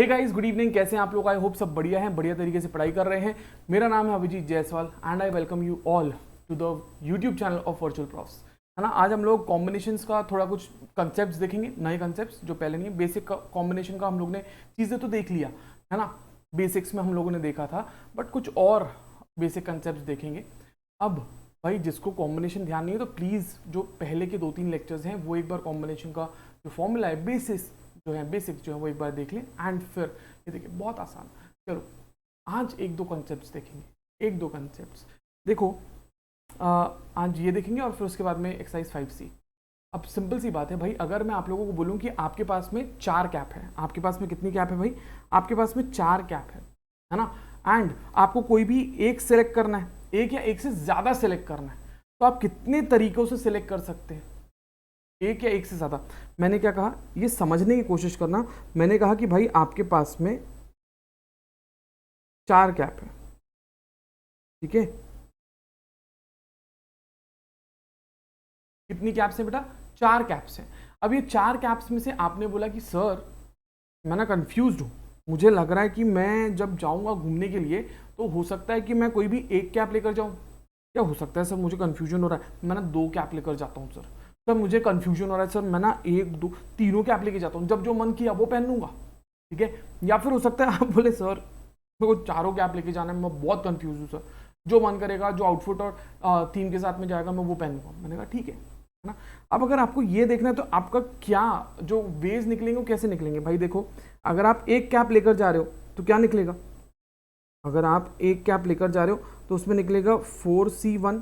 Hey guys, good evening. कैसे हैं आप लोग? आई होप सब बढ़िया हैं, बढ़िया तरीके से पढ़ाई कर रहे हैं। मेरा नाम है Abhijeet Jaiswal and I welcome you all to the YouTube channel of Virtual Profs. है ना, आज हम लोग कॉम्बिनेशंस का थोड़ा कुछ कंसेप्ट देखेंगे, नए कंसेप्ट जो पहले नहीं है। बेसिक कॉम्बिनेशन का हम लोग ने चीज़ें तो देख लिया है ना, बेसिक्स में हम लोगों ने देखा था, बट कुछ और बेसिक कंसेप्ट देखेंगे। अब भाई जिसको कॉम्बिनेशन ध्यान नहीं है तो प्लीज़ जो पहले के 2-3 लेक्चर्स हैं वो एक बार कॉम्बिनेशन का जो फॉर्मूला है, बेसिक्स जो है वो एक बार देख लें। एंड फिर ये देखिए बहुत आसान। चलो आज एक दो कॉन्सेप्ट्स देखेंगे, एक दो कॉन्सेप्ट्स देखो। आज ये देखेंगे और फिर उसके बाद में एक्सरसाइज 5C। अब सिंपल सी बात है भाई, अगर मैं आप लोगों को बोलूँ कि आपके पास में 4 कैप है, आपके पास में कितनी कैप है भाई? आपके पास में 4 कैप है ना। एंड आपको कोई भी एक सेलेक्ट करना है, एक या एक से ज़्यादा सेलेक्ट करना है, तो आप कितने तरीक़ों से सिलेक्ट कर सकते हैं? एक या एक से ज़्यादा। मैंने क्या कहा, ये समझने की कोशिश करना। मैंने कहा कि भाई आपके पास में 4 कैप है, ठीक है। कितनी कैप्स हैं बेटा? 4 कैप्स हैं। अब ये 4 कैप्स में से आपने बोला कि सर मैं ना कन्फ्यूज्ड हूँ, मुझे लग रहा है कि मैं जब जाऊँगा घूमने के लिए तो हो सकता है कि मैं कोई भी एक कैप लेकर जाऊँ। क्या हो सकता है सर? मुझे कन्फ्यूजन हो रहा है, मैं ना 2 कैप लेकर जाता हूँ सर मुझे कन्फ्यूजन हो रहा है सर, मैं ना 1 2 तीनों कैप लेके जाता हूँ, जब जो मन किया वो पहन लूंगा, ठीक है। या फिर हो सकता है आप बोले सर मेरे को चारों कैप लेके जाना है, मैं बहुत कंफ्यूज हूँ सर, जो मन करेगा, जो आउटफिट और थीम के साथ में जाएगा मैं वो पहन लूंगा। मैंने कहा ठीक है ना। अब अगर आपको ये देखना है तो आपका क्या जो वेज निकलेंगे वो कैसे निकलेंगे भाई? देखो, अगर आप एक कैप लेकर जा रहे हो तो क्या निकलेगा? अगर आप एक कैप लेकर जा रहे हो तो उसमें निकलेगा 4C1,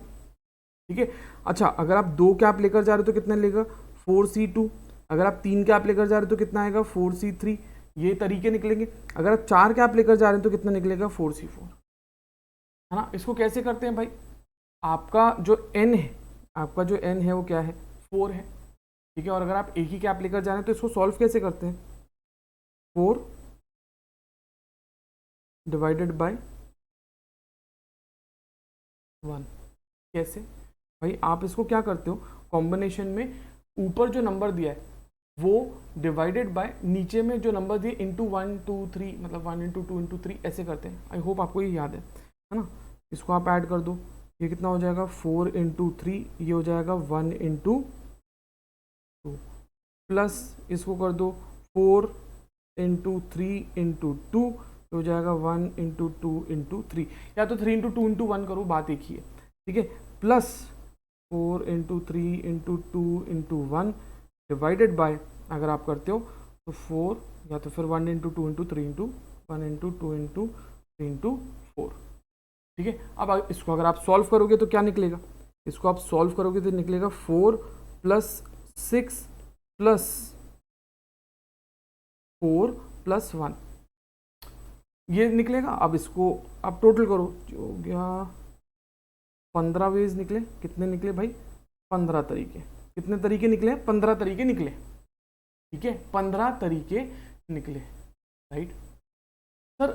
ठीक है। अच्छा, अगर आप 2 कैप लेकर जा रहे हो तो कितना लेगा? 4C2। अगर आप 3 कैप लेकर जा रहे हो तो कितना आएगा? 4C3। ये तरीके निकलेंगे। अगर आप 4 कैप लेकर जा रहे हैं तो कितना निकलेगा? 4C4, है ना। इसको कैसे करते हैं भाई? आपका जो n है, आपका जो n है वो क्या है? 4 है, ठीक है। और अगर आप एक ही कैप लेकर जा रहे हैं तो इसको सॉल्व कैसे करते हैं? 4 डिवाइडेड बाय 1। कैसे भाई? आप इसको क्या करते हो कॉम्बिनेशन में, ऊपर जो नंबर दिया है वो डिवाइडेड बाय नीचे में जो नंबर दिए इंटू 1 2 3, मतलब 1 इंटू 2 इंटू 3 ऐसे करते हैं। आई होप आपको ये याद है ना। इसको आप ऐड कर दो, ये कितना हो जाएगा? 4 इंटू 3, ये हो जाएगा 1 इंटू 2, प्लस इसको कर दो 4 इंटू 3 इंटू 2, हो जाएगा 1 इंटू 2 इंटू 3, या तो 3 इंटू 2 इंटू 1 करो, बात एक ही है, ठीक है। Plus 4 into 3 into 2 into 1 divided by, अगर आप करते हो तो 4, या तो फिर 1 into 2 into 3 into 1 into 2 into 3 into 4, ठीक है। अब इसको अगर आप सॉल्व करोगे तो क्या निकलेगा? इसको आप सॉल्व करोगे तो निकलेगा 4 प्लस 6 प्लस 4 प्लस 1, ये निकलेगा। अब इसको आप टोटल करो, जो हो गया 15 वेज निकले। कितने निकले भाई? 15 तरीके। कितने तरीके निकले? 15 तरीके निकले, ठीक है। 15 तरीके निकले, राइट। सर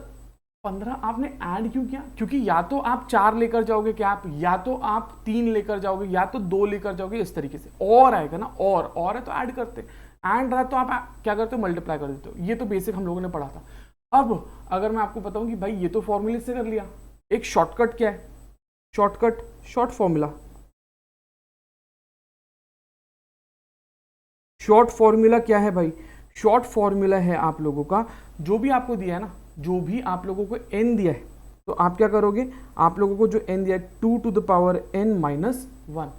15 आपने ऐड क्यों किया? क्योंकि या तो आप 4 लेकर जाओगे कैप, या तो आप 3 लेकर जाओगे, या तो 2 लेकर जाओगे, इस तरीके से और आएगा ना। और है तो ऐड करते, एंड रहा तो आप क्या करते हो? मल्टीप्लाई कर देते हो। ये तो बेसिक हम लोगों ने पढ़ा था। अब अगर मैं आपको बताऊं कि भाई ये तो फॉर्मूले से कर लिया, एक शॉर्टकट क्या है? Shortcut, short formula. Short formula क्या है भाई? शॉर्ट फॉर्मूला है आप लोगों का, जो भी आपको दिया है ना, जो भी आप लोगों को n दिया है, तो आप क्या करोगे? आप लोगों को जो n दिया है 2 to the power n minus 1,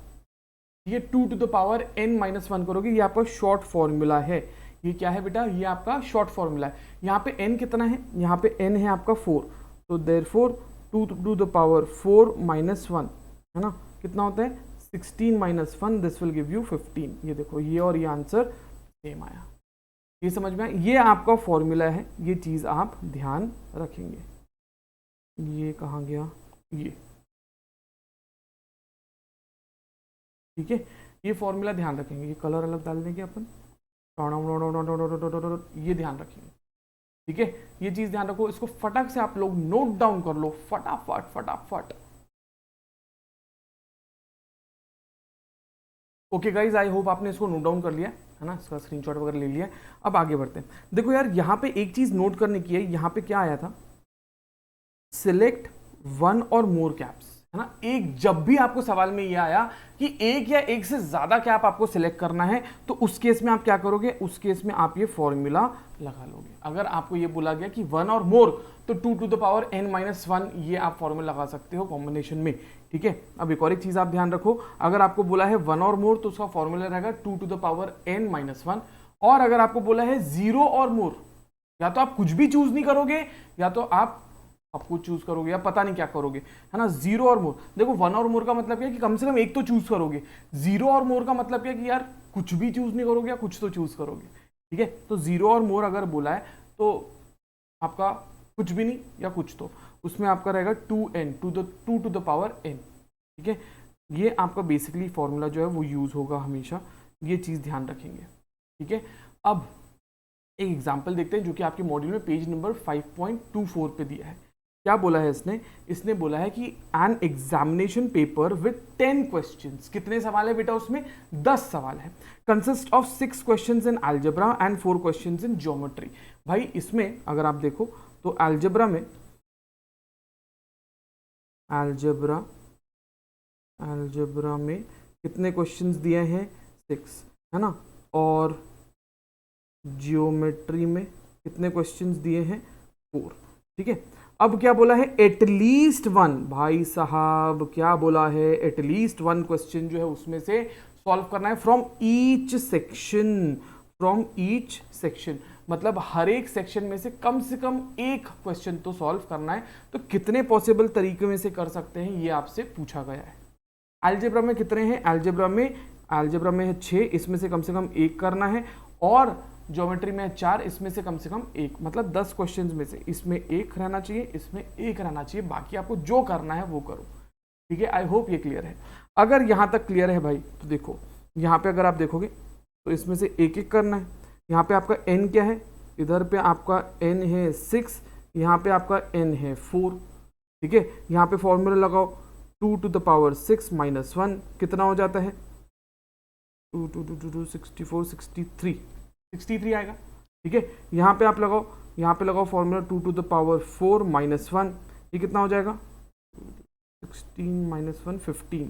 ये 2 to the power n minus 1 करोगे। ये आपका शॉर्ट फॉर्मूला है। ये क्या है बेटा? ये आपका शॉर्ट फॉर्मूला है। यहाँ पे n कितना है? यहाँ पे n है आपका 4, तो therefore 2 to the power 4 minus 1, है ना, कितना होता है? 16 minus 1, this will give you 15। ये देखो, ये और ये आंसर सेम आया। ये समझ में आया? ये आपका फॉर्मूला है, ये चीज़ आप ध्यान रखेंगे। ये कहाँ गया? ये, ठीक है। ये फॉर्मूला ध्यान रखेंगे। ये कलर अलग डाल देंगे अपन, ये ध्यान रखेंगे, ठीक है। ये चीज़ ध्यान रखो, इसको फटाक से आप लोग नोट डाउन कर लो, फटाफट फटाफट। ओके गाइज, आई होप आपने इसको नोट डाउन कर लिया। है ना, इसका स्क्रीनशॉट वगैरह ले लिया। अब आगे बढ़ते हैं। देखो यार यहाँ पे एक चीज़ नोट करने की है, यहाँ पे क्या आया था, सिलेक्ट वन और मोर कैप्स, है ना। एक जब भी आपको सवाल में ये आया कि एक या एक से ज्यादा कैप आपको सिलेक्ट करना है, तो उस केस में आप क्या करोगे, उस केस में आप ये फॉर्मूला लगा लोगे। अगर आपको ये बोला गया कि वन और मोर, तो 2 to the power n-1 ये आप फॉर्मूला लगा सकते हो कॉम्बिनेशन में, ठीक है। अब एक और एक चीज आप ध्यान रखो, अगर आपको बोला है वन और मोर तो उसका फॉर्मूला रहेगा 2 to the power n-1, और अगर आपको बोला है जीरो और मोर, या तो आप कुछ भी चूज नहीं करोगे, या तो आप कुछ चूज करोगे, या पता नहीं क्या करोगे, है ना। जीरो और मोर, देखो वन और मोर का मतलब क्या है कि कम से कम एक तो चूज करोगे, जीरो और मोर का मतलब क्या है कि यार कुछ भी चूज नहीं करोगे या कुछ तो चूज करोगे, ठीक है। तो जीरो और मोर अगर बोला है तो आपका कुछ भी नहीं या कुछ तो, उसमें आपका रहेगा 2n, 2 to the power n, ठीक है। ये आपका बेसिकली फॉर्मूला जो है वो यूज होगा हमेशा, ये चीज ध्यान रखेंगे, ठीक है। अब एक एग्जाम्पल देखते हैं जो कि आपके मॉड्यूल में पेज नंबर 5.24 पे दिया है। क्या बोला है इसने बोला है कि an examination paper with 10 questions, कितने सवाल है बेटा उसमें, 10 सवाल है, consist of 6 questions in algebra and 4 questions in geometry. भाई इसमें अगर आप देखो तो अलजेब्रा में कितने क्वेश्चंस दिए हैं, 6, है ना, और जियोमेट्री में कितने क्वेश्चंस दिए हैं, 4, ठीक है। अब क्या बोला है, एटलीस्ट वन, भाई साहब क्या बोला है, एटलीस्ट वन क्वेश्चन जो है उसमें से सॉल्व करना है फ्रॉम ईच सेक्शन, मतलब हर एक सेक्शन में से कम एक क्वेश्चन तो सॉल्व करना है। तो कितने पॉसिबल तरीके में से कर सकते हैं ये आपसे पूछा गया है। अलजेब्रा में कितने हैं, अलजेब्रा में है 6, इसमें से कम एक करना है, और ज्योमेट्री में 4, इसमें से कम एक, मतलब 10 क्वेश्चंस में से इसमें एक रहना चाहिए, इसमें एक रहना चाहिए, बाकी आपको जो करना है वो करो, ठीक है। आई होप ये क्लियर है। अगर यहां तक क्लियर है भाई तो देखो यहाँ पे अगर आप देखोगे तो इसमें से एक एक करना है। यहाँ पे आपका n क्या है, इधर पे आपका n है 6, यहाँ पे आपका n है 4, ठीक है। यहाँ पे फॉर्मूला लगाओ 2 to the power 6 - 1 कितना हो जाता है, 2 2 2 2 64 63 आएगा, ठीक है। यहाँ पे आप लगाओ फॉर्मूला 2 to the power 4 - 1, ये कितना हो जाएगा, 16 - 1 15,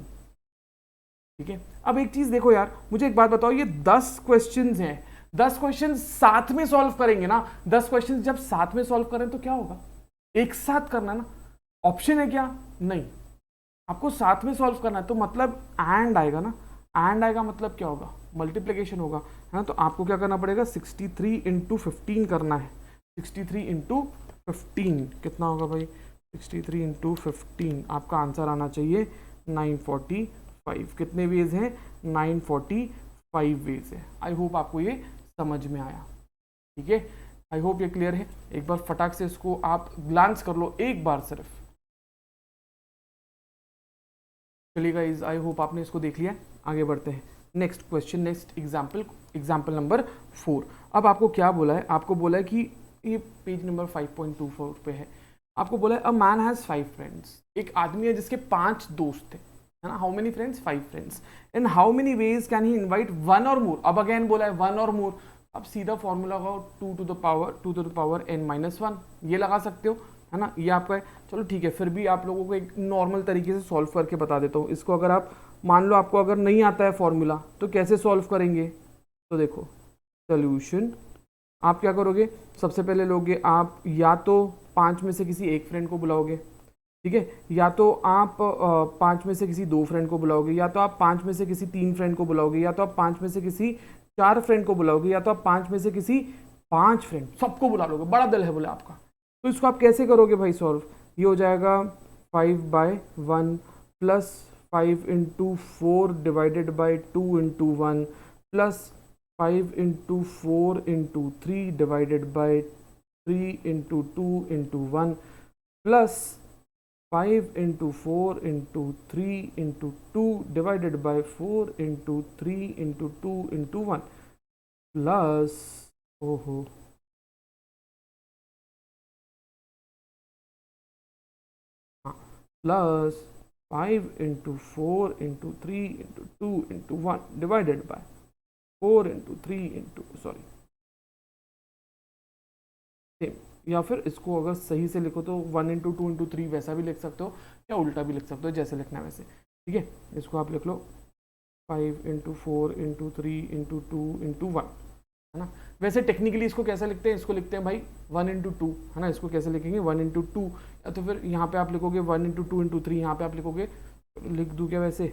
ठीक है। अब एक चीज देखो यार, मुझे एक बात बताओ, ये 10 क्वेश्चंस हैं, 10 क्वेश्चन साथ में सॉल्व करेंगे ना, 10 क्वेश्चन जब साथ में सॉल्व करें तो क्या होगा, एक साथ करना ना, ऑप्शन है क्या, नहीं, आपको साथ में सॉल्व करना है, तो मतलब एंड आएगा ना, एंड आएगा मतलब क्या होगा, मल्टीप्लिकेशन होगा, है ना। तो आपको क्या करना पड़ेगा, 63 × 15 करना है, 63 × 15 कितना होगा भाई, 63 × 15 आपका आंसर आना चाहिए 945, कितने वेज हैं, 945 वेज है। आई होप आपको ये समझ में आया, ठीक है। आई होप ये क्लियर है। एक बार फटाक से इसको आप ग्लांस कर लो एक बार सिर्फ। चलिए गाइस, आई होप आपने इसको देख लिया। आगे बढ़ते हैं, next question, next example number 4। अब आपको क्या बोला है, आपको बोला है कि ये पेज नंबर 5.24 पे है। आपको बोला है अ मैन हैज 5 फ्रेंड्स, एक आदमी है जिसके 5 दोस्त थे, है ना। How many friends, 5 friends, in how many ways can he invite one और मोर। अब अगेन बोला है वन और मोर, अब सीधा फॉर्मूला लगाओ 2 to the power n-1, ये लगा सकते हो, है ना, ये आपका है। चलो ठीक है, फिर भी आप लोगों को एक नॉर्मल तरीके से सॉल्व करके बता देता हूँ इसको। अगर आप मान लो आपको अगर नहीं आता है फॉर्मूला तो कैसे सॉल्व करेंगे, तो देखो सोल्यूशन आप क्या करोगे, सबसे पहले लोगे आप या तो 5 में से किसी एक फ्रेंड को बुलाओगे, ठीक है, या तो आप 5 में से किसी 2 फ्रेंड को बुलाओगे, या तो आप 5 में से किसी 3 फ्रेंड को बुलाओगे, या तो आप 5 में से किसी 4 फ्रेंड को बुलाओगे, या तो आप 5 में से किसी 5 फ्रेंड सबको बुला लोगे, बड़ा दल है बोले आपका। तो इसको आप कैसे करोगे भाई सॉल्व, ये हो जाएगा 5/1 plus 5 × 4 divided by 2 × 1 plus 5 × 4 × 3 divided by 3 × 2 × 1 plus 5 × 4 × 3 × 2 divided by 4 × 3 × 2 × 1 plus plus 5 × 4 × 3 × 2 × 1 divided by 4 into 3 into sorry same, या फिर इसको अगर सही से लिखो तो 1 इंटू 2 इंटू 3 वैसा भी लिख सकते हो या उल्टा भी लिख सकते हो, जैसे लिखना है वैसे। ठीक है, इसको आप लिख लो 5 इंटू 4 इंटू 3 इंटू 2 इंटू 1, है ना। वैसे टेक्निकली इसको कैसे लिखते हैं, इसको लिखते हैं भाई 1 इंटू 2, है ना। इसको कैसे लिखेंगे 1 इंटू 2, या तो फिर यहाँ पे आप लिखोगे 1 इंटू 2 इंटू 3, यहाँ पे आप लिखोगे, लिख दूँ क्या वैसे,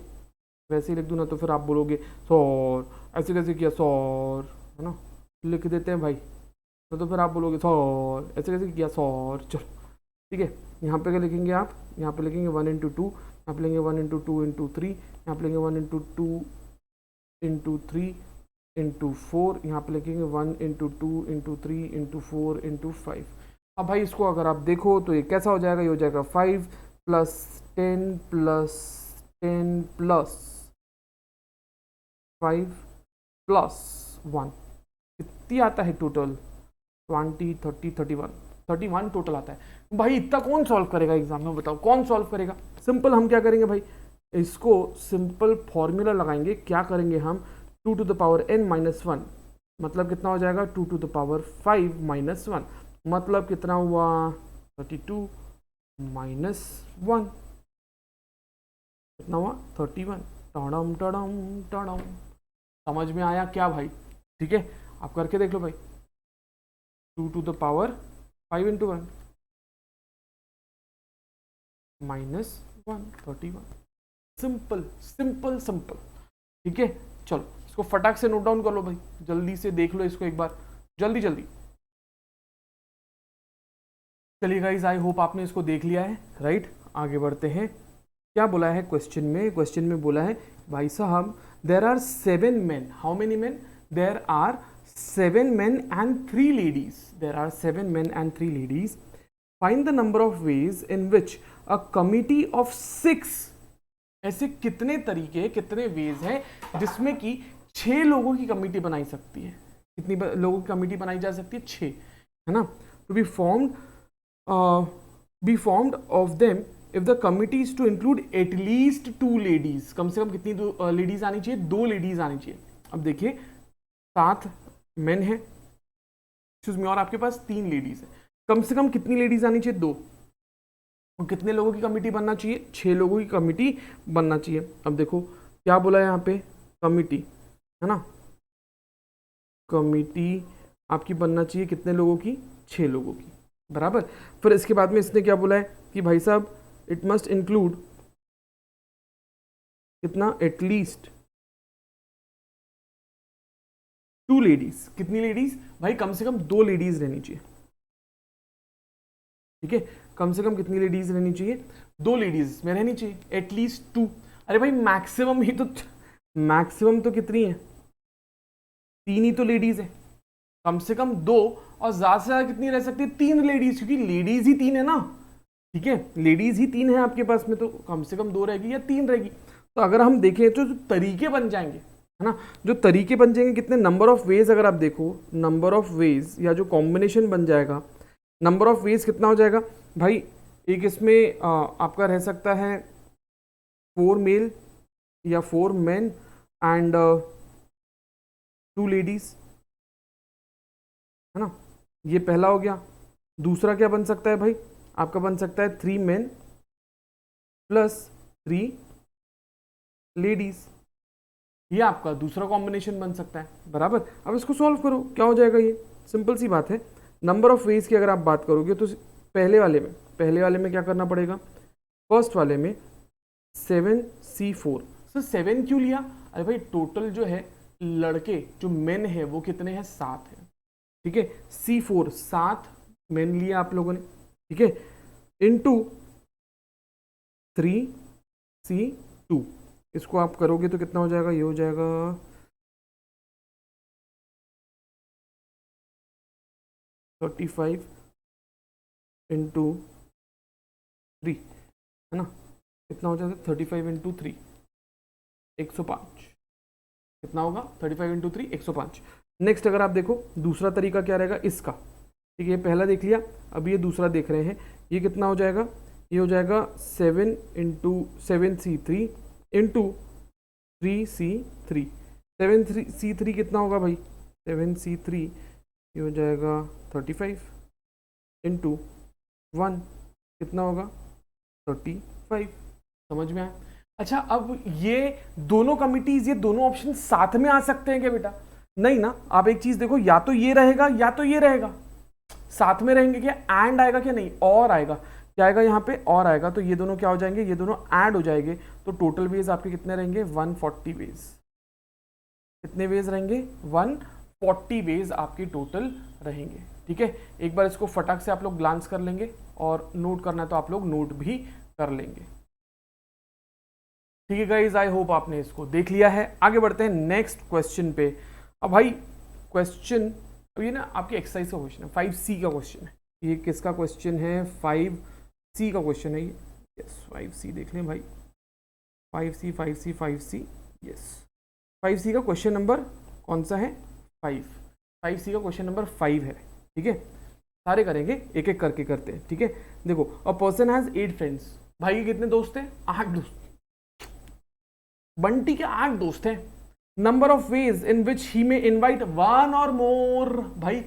वैसे ही लिख दूँ ना, तो फिर आप बोलोगे सौर, ऐसे कैसे किया सौर, है ना, लिख देते हैं भाई, तो फिर आप बोलोगे सौर, ऐसे कैसे किया सौर। चलो ठीक है, यहाँ पे क्या लिखेंगे आप, यहाँ पे लिखेंगे 1 इंटू 2, यहाँ पे लेंगे 1 इंटू 2 इंटू 3, यहाँ पे लेंगे 1 इंटू 2 इंटू 3 इंटू 4, यहाँ पे लिखेंगे 1 इंटू 2 इंटू 3 इंटू 4 इंटू 5। अब भाई इसको अगर आप देखो तो ये कैसा हो जाएगा, ये हो जाएगा 5 प्लस 10 प्लस 10 प्लस 5 प्लस 1, कितनी आता है टोटल, 20 30 31 टोटल आता है। भाई इतना कौन सॉल्व करेगा एग्जाम में, बताओ कौन सॉल्व करेगा। सिंपल हम क्या करेंगे भाई, इसको सिंपल फॉर्मूला लगाएंगे, क्या करेंगे हम 2 to the power n minus 1, मतलब कितना हो जाएगा 2 टू द पावर 5 माइनस 1, मतलब कितना हुआ 32 माइनस 1, कितना हुआ 31। टड़म टड़म टड़म, समझ में आया क्या भाई। ठीक है, आप करके देख लो भाई, 2 to the power 5 into 1 minus 1 31, simple simple simple. ठीक है, चलो इसको फटाक से नोट डाउन कर लो भाई, जल्दी से देख लो इसको एक बार, जल्दी जल्दी। चलिए गाइस, आई होप आपने इसको देख लिया है, राइट। आगे बढ़ते हैं, क्या बोला है क्वेश्चन में, क्वेश्चन में बोला है भाई साहब there are 7 men, how many men, there are 7 men and 3 ladies, there are 7 men and 3 ladies, find the number of ways in which a committee of 6, ऐसे कितने तरीके, कितने वेज हैं जिसमें कि 6 लोगों की कमिटी बनाई सकती है, कितनी लोगों की कमिटी बनाई जा सकती है 6, है ना। To be formed of them if the committee is to include at least 2 ladies, कम से कम कितनी लेडीज आनी चाहिए, 2 लेडीज आनी चाहिए। अब देखिए 7 मेन है, एक्सक्यूज मी, और आपके पास 3 लेडीज है, कम से कम कितनी लेडीज आनी चाहिए 2, और कितने लोगों की कमिटी बनना चाहिए, 6 लोगों की कमिटी बनना चाहिए। अब देखो क्या बोला है यहाँ पे, कमिटी, है ना, कमिटी आपकी बनना चाहिए कितने लोगों की, 6 लोगों की, बराबर। फिर इसके बाद में इसने क्या बोला है कि भाई साहब इट मस्ट इंक्लूड कितना, एटलीस्ट 2 लेडीज, कितनी लेडीज भाई, कम से कम 2 लेडीज रहनी चाहिए। ठीक है, कम से कम कितनी लेडीज रहनी चाहिए, 2 लेडीज में रहनी चाहिए, एटलीस्ट 2। अरे भाई मैक्सिमम ही तो, मैक्सिमम तो कितनी है, 3 ही तो लेडीज है, कम से कम 2, और ज्यादा से ज्यादा कितनी रह सकती है, 3 लेडीज, क्योंकि लेडीज ही 3 है ना। ठीक है, लेडीज ही 3 है आपके पास में, तो कम से कम 2 रहेगी या 3 रहेगी। तो अगर हम देखें तो जो तरीके बन जाएंगे, है ना, जो तरीके बन जाएंगे कितने, नंबर ऑफ वेज, अगर आप देखो नंबर ऑफ वेज या जो कॉम्बिनेशन बन जाएगा, नंबर ऑफ वेज कितना हो जाएगा भाई, एक इसमें आपका रह सकता है 4 मेल या 4 मेन एंड 2 लेडीज, है ना, ये पहला हो गया। दूसरा क्या बन सकता है भाई, आपका बन सकता है 3 मेन प्लस 3 लेडीज, ये आपका दूसरा कॉम्बिनेशन बन सकता है, बराबर। अब इसको सॉल्व करो, क्या हो जाएगा, ये सिंपल सी बात है। नंबर ऑफ वेज की अगर आप बात करोगे तो पहले वाले में क्या करना पड़ेगा, फर्स्ट वाले में 7C4, सर 7 क्यों लिया, अरे भाई टोटल जो है लड़के जो मेन है वो कितने हैं, 7 है। ठीक है, C4 7 मेन लिया आप लोगों ने, ठीक है, इनटू 3C2, इसको आप करोगे तो कितना हो जाएगा, ये हो जाएगा 35 इंटू 3, है ना, कितना हो जाएगा 35 इंटू 3 105, कितना होगा 35 इंटू 3 105। नेक्स्ट अगर आप देखो दूसरा तरीका क्या रहेगा इसका, ठीक है, ये पहला देख लिया, अब ये दूसरा देख रहे हैं, ये कितना हो जाएगा, ये हो जाएगा 7 into 7C3 into 3C3, 7C3 कितना होगा भाई, 7C3 ये हो जाएगा 35 इंटू 1 कितना होगा 35। समझ में आया? अच्छा, अब ये दोनों कमिटीज, ये दोनों ऑप्शन साथ में आ सकते हैं क्या बेटा? नहीं ना। आप एक चीज देखो, या तो ये रहेगा या तो ये रहेगा, साथ में रहेंगे क्या? एंड आएगा क्या? नहीं, और आएगा। क्या आएगा यहाँ पे? और आएगा। तो ये दोनों क्या हो जाएंगे? ये दोनों ऐड हो जाएंगे। तो टोटल वेज आपके कितने रहेंगे? 140 वेज। कितने वेज रहेंगे? 140 वेज आपकी टोटल रहेंगे। ठीक है, एक बार इसको फटाक से आप लोग ग्लांस कर लेंगे, और नोट करना है तो आप लोग नोट भी कर लेंगे। ठीक है गाइज, आई होप आपने इसको देख लिया है। आगे बढ़ते हैं नेक्स्ट क्वेश्चन पे। अब भाई क्वेश्चन, अब ये ना आपकी एक्सरसाइज का क्वेश्चन है, 5C का क्वेश्चन है। ये किसका क्वेश्चन है? 5C का क्वेश्चन है ये। यस, 5C देख लें भाई, 5C 5C 5C, yes 5C का क्वेश्चन नंबर कौन सा है? 5C का क्वेश्चन नंबर 5 है। ठीक है, सारे करेंगे, एक एक करके करते हैं। ठीक है, देखो, अ पर्सन हैज 8 फ्रेंड्स। भाई के कितने दोस्त हैं? 8 दोस्त। बंटी के 8 दोस्त हैं। नंबर ऑफ वेज इन विच ही में इनवाइट 1 और मोर। भाई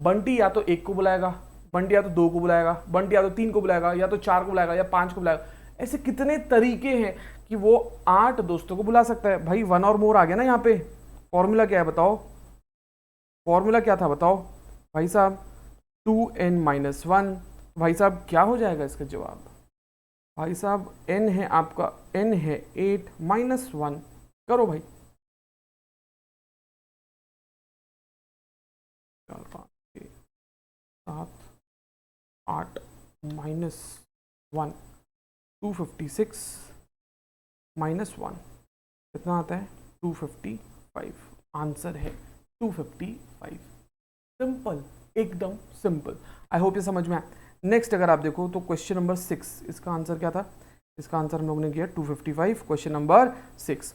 बंटी या तो 1 को बुलाएगा, बंटी या तो 2 को बुलाएगा, बंटी या तो 3 को बुलाएगा, या तो 4 को बुलाएगा, या 5 को बुलाएगा। ऐसे कितने तरीके हैं कि वो 8 दोस्तों को बुला सकता है। भाई 1 और मोर आ गया ना यहाँ पे। फॉर्मूला क्या है बताओ? फॉर्मूला क्या था बताओ भाई साहब? 2n-1। भाई साहब क्या हो जाएगा इसका जवाब? भाई साहब n है आपका, n है 8 -1। करो भाई, 4 5 6 7 8 -1, 256 -1 कितना आता है? 255। आंसर है 255। सिंपल, एकदम सिंपल। आई होप ये समझ में आया। नेक्स्ट अगर आप देखो तो क्वेश्चन नंबर 6, इसका आंसर क्या था? इसका आंसर हम लोगों ने किया 255, क्वेश्चन नंबर 6।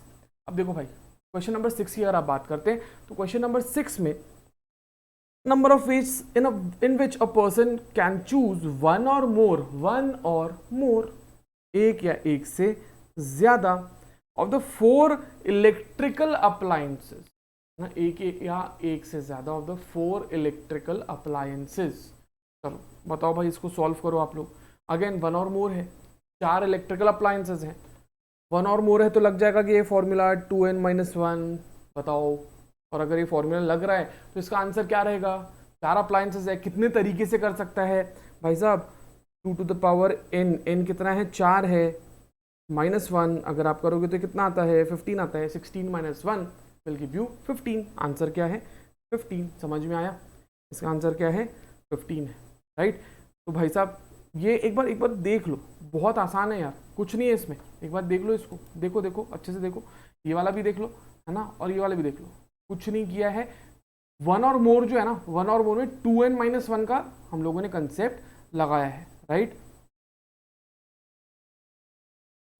अब देखो भाई, क्वेश्चन नंबर 6 की अगर आप बात करते हैं तो क्वेश्चन नंबर 6 में number of ways in which a person can choose 1 और मोर, एक या एक से ज्यादा ऑफ द 4 इलेक्ट्रिकल अप्लायंसेस ना, एक या एक से ज्यादा ऑफ द 4 इलेक्ट्रिकल अप्लायंसेस। चलो बताओ भाई, इसको सॉल्व करो आप लोग। अगेन 1 और मोर है, 4 इलेक्ट्रिकल अप्लायंसेस हैं। 1 और मोर है तो लग जाएगा कि ये फॉर्मूला 2n-1। बताओ, और अगर ये फॉर्मूला लग रहा है तो इसका आंसर क्या रहेगा? 4 अप्लायंसेस है, कितने तरीके से कर सकता है भाई साहब? 2 to the power n कितना है? 4 है, -1 अगर आप करोगे तो कितना आता है? 15 आता है। 16 - 1 विल गिव यू 15। आंसर क्या है? 15। समझ में आया? इसका आंसर क्या है? 15 है, राइट। तो भाई साहब ये एक बार देख लो, बहुत आसान है यार, कुछ नहीं है इसमें। एक बार देख लो इसको, देखो अच्छे से देखो, ये वाला भी देख लो, है ना, और ये वाला भी देख लो। कुछ नहीं किया है। 1 और मोर जो है ना, 1 और मोर में 2n-1 का हम लोगों ने कंसेप्ट लगाया है, राइट।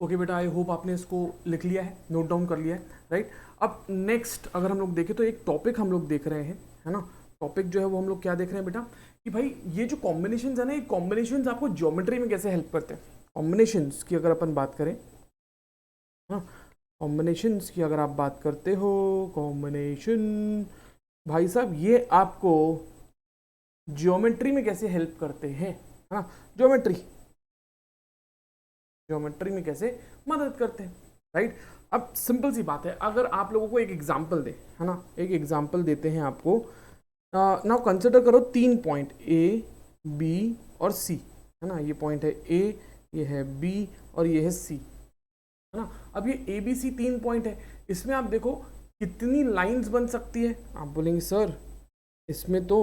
ओके बेटा, आई होप आपने इसको लिख लिया है, नोट डाउन कर लिया है, राइट। अब नेक्स्ट अगर हम लोग देखें तो एक टॉपिक हम लोग देख रहे हैं, है ना। टॉपिक जो है वो हम लोग क्या देख रहे हैं बेटा कि भाई ये जो कॉम्बिनेशंस है ना, ये कॉम्बिनेशंस आपको ज्योमेट्री में कैसे हेल्प करते हैं। कॉम्बिनेशंस की अगर अपन बात करें, हाँ, कॉम्बिनेशंस की अगर आप बात करते हो, कॉम्बिनेशन भाई साहब ये आपको ज्योमेट्री में कैसे हेल्प करते हैं, है ना। ज्योमेट्री में कैसे मदद करते हैं, राइट। अब सिंपल सी बात है, अगर आप लोगों को एक एग्जांपल दे, है ना, एक एग्जांपल देते हैं आपको। नाउ कंसिडर करो 3 पॉइंट A, B और C, है ना। ये पॉइंट है A, ये है B और ये है C, है ना। अब ये ABC 3 पॉइंट है, इसमें आप देखो कितनी लाइंस बन सकती है। आप बोलेंगे सर इसमें तो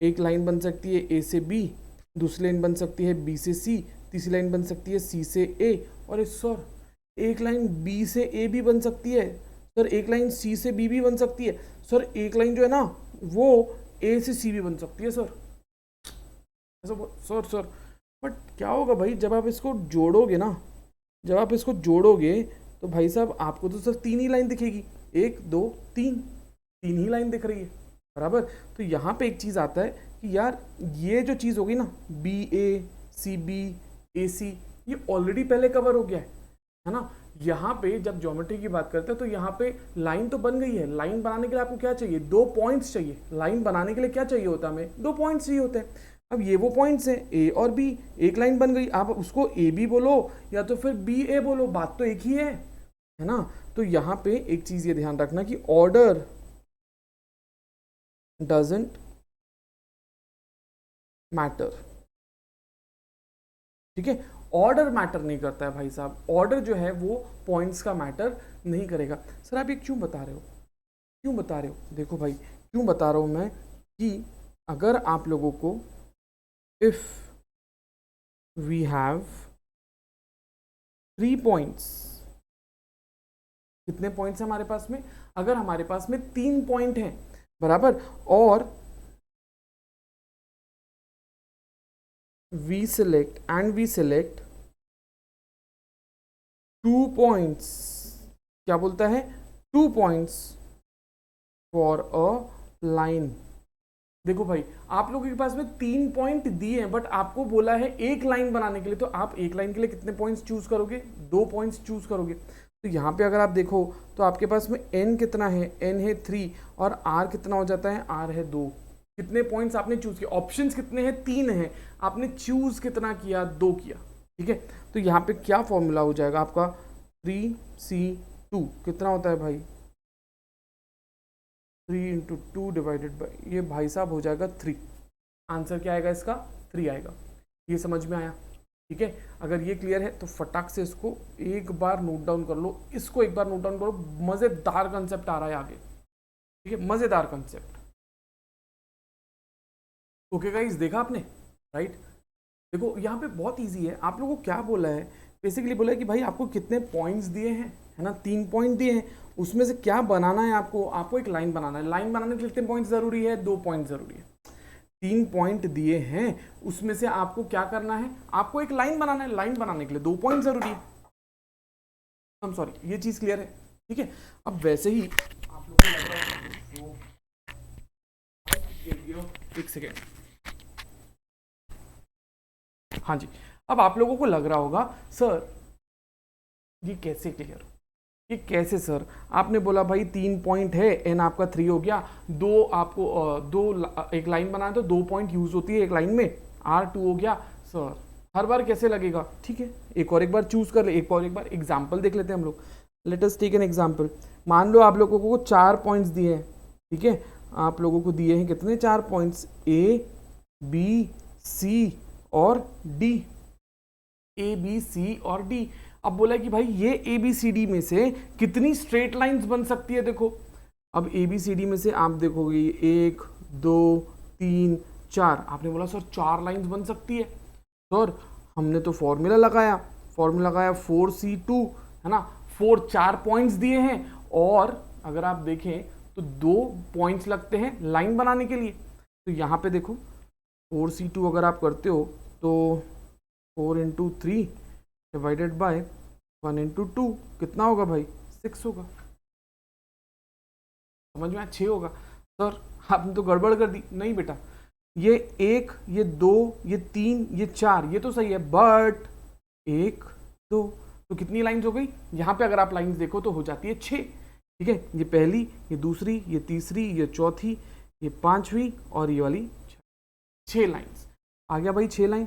एक लाइन बन सकती है A से B, दूसरी लाइन बन सकती है B से C, तीसरी लाइन बन सकती है C से A, और सर एक लाइन B से A भी बन सकती है, सर एक लाइन C से B भी बन सकती है, सर एक लाइन जो है ना वो A से C भी बन सकती है सर। सर बट क्या होगा भाई जब आप इसको जोड़ोगे ना, जब आप इसको जोड़ोगे तो भाई साहब आपको तो सिर्फ 3 ही लाइन दिखेगी, 1 2 3 ही लाइन दिख रही है, बराबर। तो यहाँ पे एक चीज़ आता है कि यार ये जो चीज़ होगी ना BA CB AC, ये ऑलरेडी पहले कवर हो गया है ना। यहाँ पे जब ज्योमेट्री की बात करते हैं तो यहाँ पे लाइन तो बन गई है, लाइन बनाने के लिए आपको क्या चाहिए, 2 पॉइंट्स चाहिए। लाइन बनाने के लिए क्या चाहिए होता है हमें, 2 पॉइंट्स चाहिए होते हैं। अब ये वो पॉइंट्स हैं ए और बी, एक लाइन बन गई। आप उसको ए बी बोलो या तो फिर बी ए बोलो, बात तो एक ही है ना। तो यहाँ पे एक चीज ये ध्यान रखना कि ऑर्डर डजंट मैटर, ठीक है, ऑर्डर मैटर नहीं करता है भाई साहब। ऑर्डर जो है वो पॉइंट्स का मैटर नहीं करेगा। सर आप ये क्यों बता रहे हो, क्यों बता रहे हो, देखो भाई क्यों बता रहा हूं मैं कि अगर आप लोगों को इफ वी हैव 3 पॉइंट्स, कितने पॉइंट्स हैं हमारे पास में, अगर हमारे पास में 3 पॉइंट हैं बराबर, और we select 2 points, क्या बोलता है, 2 points for a line। देखो भाई आप लोगों के पास में 3 पॉइंट दिए हैं, बट आपको बोला है एक लाइन बनाने के लिए, तो आप एक लाइन के लिए कितने पॉइंट्स चूज करोगे, 2 पॉइंट्स चूज करोगे। तो यहाँ पे अगर आप देखो तो आपके पास में n कितना है, n है 3 और r कितना हो जाता है, r है 2। कितने पॉइंट्स आपने चूज किया, ऑप्शंस कितने हैं, 3 हैं, आपने चूज कितना किया, 2 किया, ठीक है। तो यहाँ पे क्या फॉर्मूला हो जाएगा आपका, 3c2 कितना होता है भाई, 3 इंटू 2 डिवाइडेड बाई, ये भाई साहब हो जाएगा 3। आंसर क्या आएगा इसका, 3 आएगा। ये समझ में आया, ठीक है। अगर ये क्लियर है तो फटाक से इसको एक बार नोट डाउन कर लो, इसको एक बार नोट डाउन करो, मजेदार कंसेप्ट आ रहा है आगे, ठीक है, मजेदार कंसेप्ट। ओके गाइस, देखा आपने, राइट। देखो यहाँ पे बहुत इजी है, आप लोगों को क्या बोला है, बेसिकली बोला है कि भाई आपको कितने पॉइंट्स दिए हैं, है ना, 3 पॉइंट दिए हैं, उसमें से क्या बनाना है आपको एक लाइन बनाना है। लाइन बनाने के लिए कितने पॉइंट जरूरी है, 2 पॉइंट जरूरी है। 3 पॉइंट दिए हैं, उसमें से आपको क्या करना है, आपको एक लाइन बनाना है। लाइन बनाने के लिए 2 पॉइंट जरूरी है। हम सॉरी, ये चीज क्लियर है, ठीक है। अब वैसे ही आप लोग को लग रहा है, एक सेकेंड, हाँ जी, अब आप लोगों को लग रहा होगा सर ये कैसे क्लियर, ये कैसे सर, आपने बोला भाई 3 पॉइंट है, एन आपका 3 हो गया, दो आपको एक लाइन बनाना तो 2 पॉइंट यूज होती है एक लाइन में, R2 हो गया। सर हर बार कैसे लगेगा, ठीक है, एक बार चूज कर ले, एक बार एग्जाम्पल देख लेते हैं हम लोग। Let us take an example. मान लो आप लोगों को 4 पॉइंट्स दिए हैं, ठीक है, आप लोगों को दिए हैं कितने, 4 पॉइंट्स, ए बी सी और डी, ए बी सी और डी। अब बोला कि भाई ये ए बी सी डी में से कितनी स्ट्रेट लाइंस बन सकती है, देखो अब ए बी सी डी में से आप देखोगे 1 2 3 4, आपने बोला सर 4 लाइंस बन सकती है। सर हमने तो फॉर्मूला लगाया 4c2, है ना, 4 पॉइंट्स दिए हैं, और अगर आप देखें तो 2 पॉइंट्स लगते हैं लाइन बनाने के लिए। तो यहाँ पे देखो 4c2 अगर आप करते हो तो 4 इंटू 3 डिवाइडेड बाय 1 इंटू 2 कितना होगा भाई, 6 होगा। समझ में 6 होगा। सर आपने तो गड़बड़ कर दी, नहीं बेटा, ये 1 ये 2 ये 3 ये 4 ये तो सही है, बट 1 2 तो कितनी लाइंस हो गई, यहाँ पे अगर आप लाइंस देखो तो हो जाती है 6, ठीक है। ये पहली, ये दूसरी, ये तीसरी, ये चौथी, ये 5वीं और ये वाली 6 लाइंस आ गया भाई, 6 लाइन।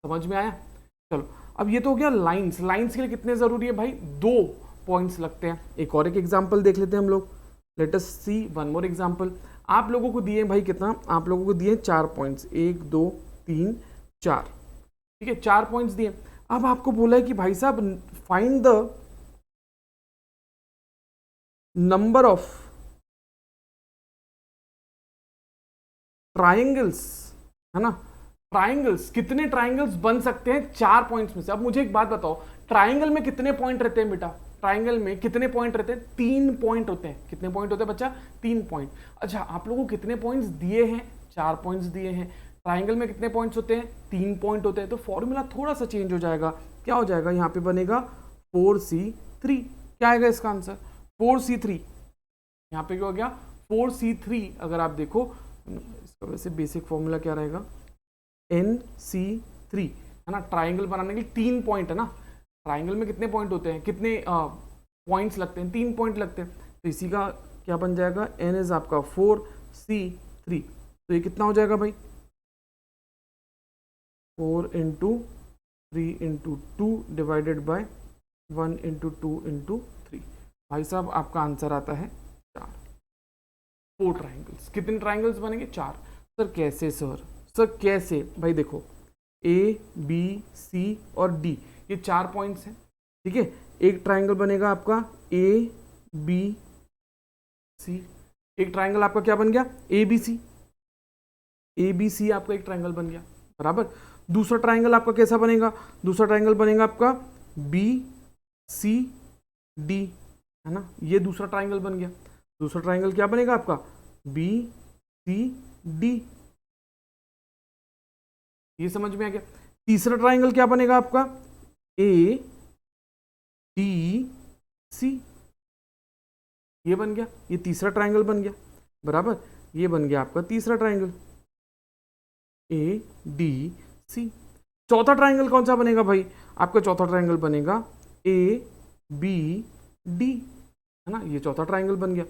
समझ में आया। चलो अब ये तो हो गया लाइंस। लाइंस के लिए कितने जरूरी है भाई, 2 पॉइंट्स लगते हैं। एक एग्जांपल देख लेते हैं हम लोग। लेट अस सी वन मोर एग्जांपल। आप लोगों को दिए भाई कितना, आप लोगों को दिए 4 पॉइंट्स, 1 2 3 4, ठीक है, 4 पॉइंट्स दिए। अब आपको बोला है कि भाई साहब find the number of triangles, है ना, ट्राइंगल्स, कितने ट्राइंगल्स बन सकते हैं 4 पॉइंट्स में से। अब मुझे एक बात बताओ, ट्राइंगल में कितने पॉइंट रहते हैं बेटा, ट्राइंगल में कितने पॉइंट रहते हैं, 3 पॉइंट होते हैं। कितने पॉइंट होते हैं बच्चा, 3 पॉइंट। अच्छा आप लोगों को कितने पॉइंट्स दिए हैं, 4 पॉइंट्स दिए हैं। ट्राइंगल में कितने पॉइंट्स होते हैं, 3 पॉइंट होते हैं। तो फॉर्मूला थोड़ा सा चेंज हो जाएगा, क्या हो जाएगा, यहाँ पे बनेगा 4c3। क्या आएगा इसका आंसर, 4c3। यहाँ पे क्या हो गया, 4c3। अगर आप देखो इसका वैसे बेसिक फॉर्मूला क्या रहेगा, NC3, है ना, ट्राइंगल बनाने के लिए 3 पॉइंट है ना, ट्राइंगल में कितने पॉइंट होते हैं, कितने पॉइंट्स लगते हैं, 3 पॉइंट लगते हैं। तो इसी का क्या बन जाएगा, n इज आपका 4 c 3। तो ये कितना हो जाएगा भाई, 4 into 3 into 2 divided by 1 into 2 into 3। भाई साहब आपका आंसर आता है 4। 4 ट्राइंगल्स। कितने ट्राइंगल्स बनेंगे, 4। सर कैसे सर, सर कैसे, भाई देखो A B C और D ये 4 पॉइंट्स हैं, ठीक है। एक ट्राइंगल बनेगा आपका A B C, एक ट्राइंगल आपका क्या बन गया, ABC। ABC आपका एक ट्राइंगल बन गया, बराबर। दूसरा ट्राइंगल आपका कैसा बनेगा, दूसरा ट्राइंगल बनेगा आपका BCD, है ना, ये दूसरा ट्राइंगल बन गया। दूसरा ट्राइंगल क्या बनेगा आपका, BCD, ये समझ में आ गया। तीसरा ट्राइंगल क्या बनेगा आपका, ADC, ये बन गया, ये तीसरा ट्राइंगल बन गया, बराबर। ये बन गया आपका तीसरा ट्राइंगल ADC। चौथा ट्राइंगल कौन सा बनेगा भाई, आपका चौथा ट्राइंगल बनेगा ABD, है ना, ये चौथा ट्राइंगल बन गया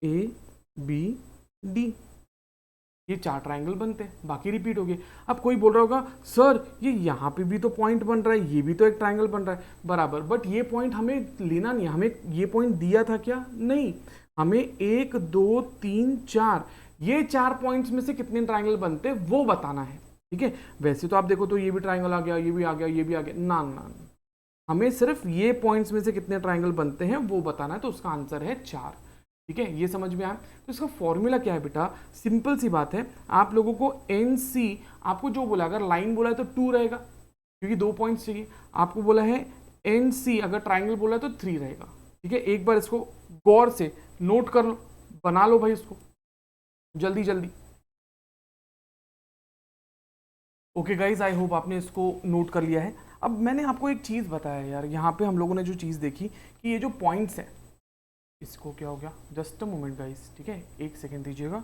ABD। ये 4 ट्राइंगल बनते हैं, बाकी रिपीट हो गए। अब कोई बोल रहा होगा सर ये यहाँ पे भी तो पॉइंट बन रहा है, ये भी तो एक ट्राइंगल बन रहा है, बराबर। बट ये पॉइंट हमें लेना नहीं, हमें ये पॉइंट दिया था क्या, नहीं। हमें 1 2 3 4 ये 4 पॉइंट्स में से कितने ट्राइंगल बनते हैं वो बताना है, ठीक है। वैसे तो आप देखो तो ये भी ट्राइंगल आ गया, ये भी आ गया, ये भी आ गया, ना ना, हमें सिर्फ ये पॉइंट्स में से कितने ट्राइंगल बनते हैं वो बताना है। तो उसका आंसर है 4, ठीक है। ये समझ में आया। तो इसका फॉर्मूला क्या है बेटा, सिंपल सी बात है। आप लोगों को NC, आपको जो बोला, अगर लाइन बोला है तो 2 रहेगा क्योंकि 2 पॉइंट्स चाहिए। आपको बोला है NC, अगर ट्राइंगल बोला है तो 3 रहेगा, ठीक है। एक बार इसको गौर से नोट कर लो, बना लो भाई इसको जल्दी जल्दी। ओके गाइज, आई होप आपने इसको नोट कर लिया है। अब मैंने आपको एक चीज़ बताया यार, यहाँ पे हम लोगों ने जो चीज़ देखी कि ये जो पॉइंट्स है, इसको क्या हो गया, जस्ट अ मोमेंट गाइस, ठीक है, एक सेकेंड दीजिएगा।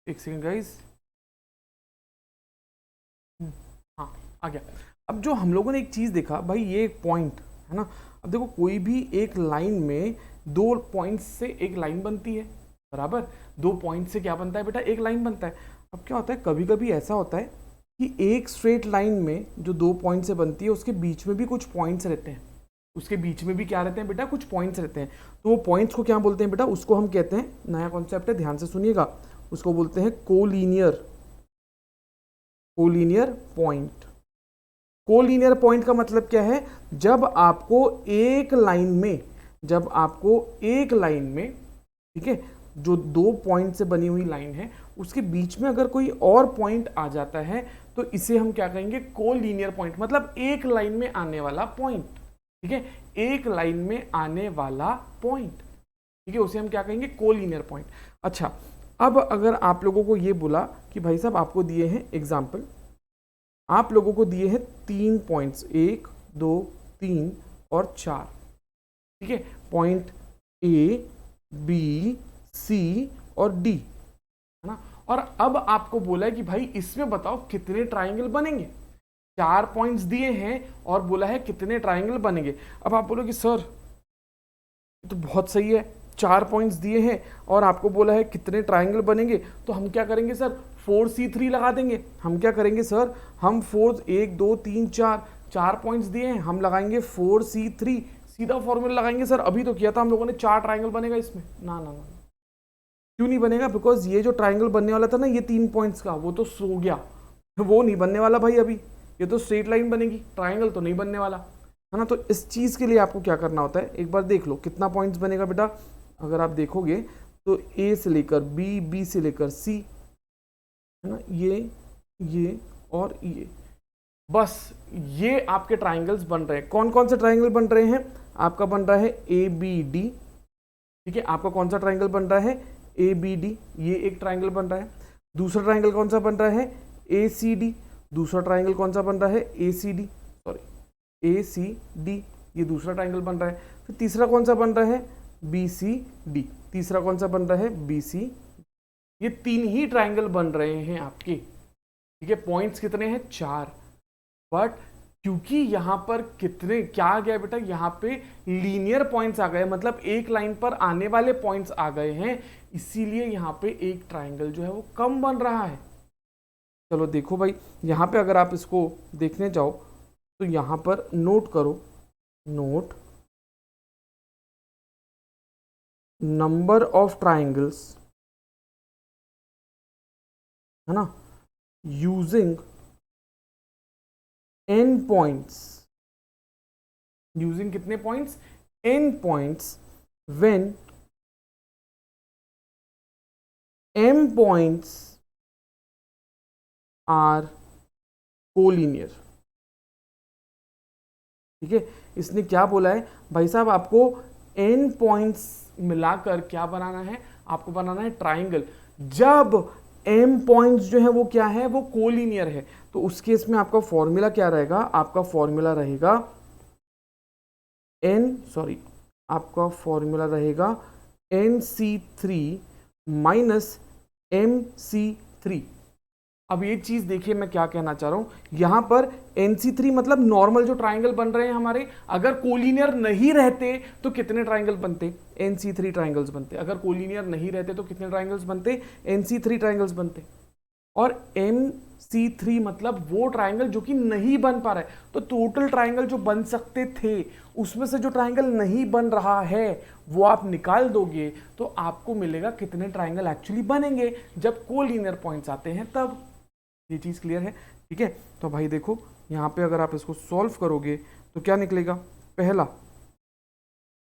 एक सेकेंड गाइस, हाँ आ गया। अब जो हम लोगों ने एक चीज़ देखा भाई, ये एक पॉइंट है ना। अब देखो कोई भी एक लाइन में 2 पॉइंट्स से एक लाइन बनती है, बराबर। 2 पॉइंट से क्या बनता है बेटा, एक लाइन बनता है। अब क्या होता है, कभी कभी ऐसा होता है कि एक स्ट्रेट लाइन में जो 2 पॉइंट से बनती है उसके बीच में भी कुछ पॉइंट्स रहते हैं, उसके बीच में भी क्या रहते हैं बेटा, कुछ पॉइंट्स रहते हैं। तो वो पॉइंट्स को क्या बोलते हैं बेटा, उसको हम कहते हैं, नया कॉन्सेप्ट है, ध्यान से सुनिएगा, उसको बोलते हैं कोलिनियर पॉइंट। कोलिनियर पॉइंट का मतलब क्या है, जब आपको एक लाइन में, ठीक है, जो 2 पॉइंट से बनी हुई लाइन है उसके बीच में अगर कोई और पॉइंट आ जाता है तो इसे हम क्या कहेंगे, कोलिनियर पॉइंट, मतलब एक लाइन में आने वाला पॉइंट, ठीक है, एक लाइन में आने वाला पॉइंट, ठीक है, उसे हम क्या कहेंगे, कोलिनियर पॉइंट। अच्छा, अब अगर आप लोगों को ये बोला कि भाई साहब आपको दिए हैं एग्जाम्पल, आप लोगों को दिए हैं 3 पॉइंट्स, 1 2 3 और 4, ठीक है, पॉइंट A B C और D, है ना। और अब आपको बोला है कि भाई इसमें बताओ कितने ट्राइंगल बनेंगे। 4 पॉइंट्स दिए हैं और बोला है कितने ट्राइंगल बनेंगे। अब आप बोलो कि सर तो बहुत सही है, 4 पॉइंट्स दिए हैं और आपको बोला है कितने ट्राइंगल बनेंगे, तो हम क्या करेंगे सर, 4C3 लगा देंगे। हम क्या करेंगे सर, हम 1 2 3 4 पॉइंट्स दिए हैं, हम लगाएंगे 4C3, सीधा फॉर्मूला लगाएंगे। सर अभी तो किया था हम लोगों ने, 4 ट्राइंगल बनेगा इसमें, ना ना ना, क्यों नहीं बनेगा, बिकॉज ये जो ट्राइंगल बनने वाला था ना, ये 3 पॉइंट्स का, वो तो सो गया, वो नहीं बनने वाला भाई अभी, ये तो स्ट्रेट लाइन बनेगी, ट्राइंगल तो नहीं बनने वाला, है ना। तो इस चीज़ के लिए आपको क्या करना होता है, एक बार देख लो कितना पॉइंट्स बनेगा बेटा। अगर आप देखोगे तो A से लेकर B, B से लेकर C, है ना, ये और ये, बस ये आपके ट्राइंगल्स बन रहे हैं। कौन कौन से ट्राइंगल बन रहे हैं, आपका बन रहा है ABD, ठीक है, आपका कौन सा ट्राइंगल बन रहा है, ABD, ये एक ट्राइंगल बन रहा है। दूसरा ट्राइंगल कौन सा बन रहा है, ACD, दूसरा ट्राइंगल कौन सा बन रहा है, ACD, ये दूसरा ट्राइंगल बन रहा है। फिर तीसरा कौन सा बन रहा है, BCD, तीसरा कौन सा बन रहा है, BC, ये 3 ही ट्राइंगल बन रहे हैं आपके, ठीक है। पॉइंट्स कितने हैं? 4। बट क्योंकि यहां पर कितने क्या आ गया बेटा, यहां पे लीनियर पॉइंट्स आ गए, मतलब एक लाइन पर आने वाले पॉइंट्स आ गए हैं, इसीलिए यहां पे एक ट्राइंगल जो है वो कम बन रहा है। चलो देखो भाई, यहां पे अगर आप इसको देखने जाओ तो यहां पर नोट करो, नोट नंबर ऑफ ट्राइंगल्स, है ना, यूजिंग n points, using कितने points? n points when m points are collinear। ठीक है, इसने क्या बोला है भाई साहब, आपको n पॉइंट्स मिलाकर क्या बनाना है? आपको बनाना है ट्राइंगल। जब m पॉइंट्स जो है वो क्या है? वो कोलिनियर है। तो उस केस में आपका फॉर्मूला क्या रहेगा? आपका फॉर्मूला रहेगा आपका फॉर्मूला रहेगा NC3 माइनस MC3। अब ये चीज देखिए मैं क्या कहना चाह रहा हूं, यहां पर NC3 मतलब नॉर्मल जो ट्राइंगल बन रहे हैं हमारे, अगर कोलिनियर नहीं रहते तो कितने ट्राइंगल बनते? NC3 ट्राइंगल्स बनते। अगर कोलिनियर नहीं रहते तो कितने ट्राइंगल्स बनते? NC3 ट्राइंगल्स बनते। और MC3 मतलब वो ट्राइंगल जो कि नहीं बन पा रहा है। तो टोटल ट्राइंगल जो बन सकते थे उसमें से जो ट्राइंगल नहीं बन रहा है वो आप निकाल दोगे तो आपको मिलेगा कितने ट्राइंगल एक्चुअली बनेंगे जब कोलिनियर पॉइंट्स आते हैं तब। ये चीज क्लियर है? ठीक है, तो भाई देखो यहां पे अगर आप इसको सॉल्व करोगे तो क्या निकलेगा? पहला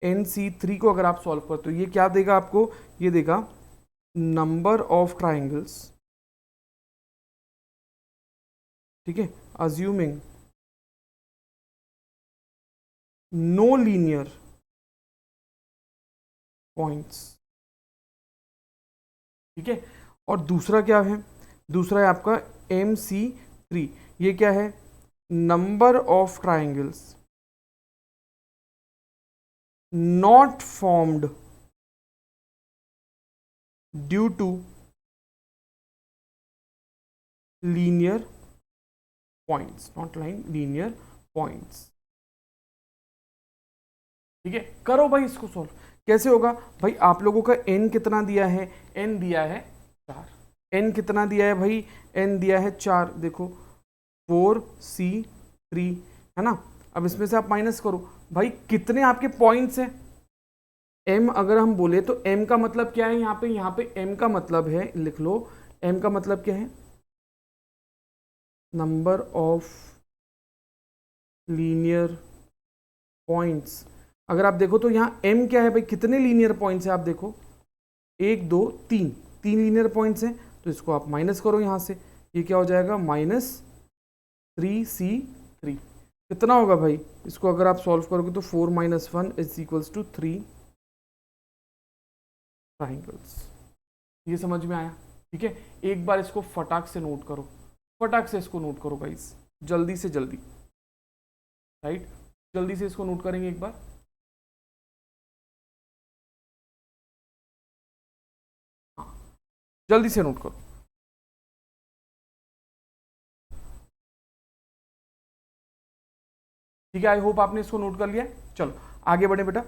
NC3 को अगर आप सॉल्व करते हो ये क्या देगा आपको? ये देगा नंबर ऑफ ट्राइंगल्स, ठीक है, अज्यूमिंग नो लीनियर पॉइंट्स। ठीक है, और दूसरा क्या है? दूसरा है आपका MC3। ये क्या है? Number of triangles not formed due to linear points, not line, linear points. ठीक है, करो भाई इसको सॉल्व। कैसे होगा भाई? आप लोगों का n कितना दिया है? n दिया है 4। n कितना दिया है भाई? n दिया है 4। देखो 4C3, है ना। अब इसमें से आप माइनस करो भाई, कितने आपके पॉइंट्स हैं? m अगर हम बोले तो m का मतलब क्या है यहाँ पे? यहाँ पे m का मतलब है, लिख लो, m का मतलब क्या है? Number of linear points. अगर आप देखो तो यहाँ m क्या है भाई? कितने लीनियर पॉइंट्स हैं? आप देखो 1 2 3, 3 लीनियर पॉइंट्स हैं। तो इसको आप माइनस करो यहाँ से, ये क्या हो जाएगा? -3C3। कितना होगा भाई? इसको अगर आप सॉल्व करोगे तो 4 - 1 = 3 ट्राइंगल्स। ये समझ में आया? ठीक है, एक बार इसको फटाक से नोट करो, फटाक से इसको नोट करो गाइस, जल्दी से जल्दी, राइट, जल्दी से इसको नोट करेंगे एक बार। हाँ, जल्दी से नोट करो। ठीक है, आई होप आपने इसको नोट कर लिया। चलो आगे बढ़े बेटा।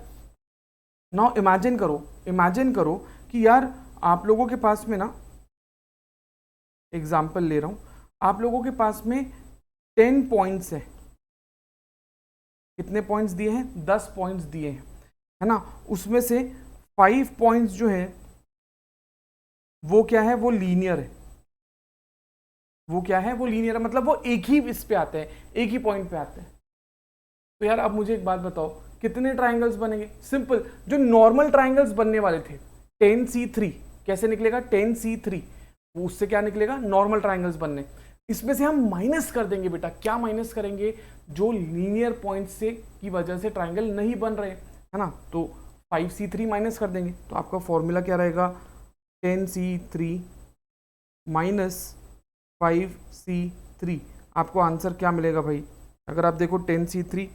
नाउ इमेजिन करो, इमेजिन करो कि यार आप लोगों के पास में ना, एग्जाम्पल ले रहा हूं, आप लोगों के पास में 10 पॉइंट्स है। कितने पॉइंट्स दिए हैं? 10 पॉइंट्स दिए हैं, है ना। उसमें से 5 पॉइंट्स जो है वो क्या है? वो लीनियर है। वो क्या है? वो लीनियर है, मतलब वो एक ही इस पे आते हैं, एक ही पॉइंट पे आते हैं। तो यार अब मुझे एक बात बताओ, कितने ट्राइंगल्स बनेंगे? सिंपल, जो नॉर्मल ट्राइंगल्स बनने वाले थे 10C3, कैसे निकलेगा? 10C3, वो उससे क्या निकलेगा? नॉर्मल ट्राइंगल्स बनने। इसमें से हम माइनस कर देंगे बेटा। क्या माइनस करेंगे? जो लीनियर पॉइंट से की वजह से ट्राइंगल नहीं बन रहे, है ना। तो 5C3 माइनस कर देंगे तो आपका फॉर्मूला क्या रहेगा? 10C3 minus 5C3। आपको आंसर क्या मिलेगा भाई? अगर आप देखो 10C3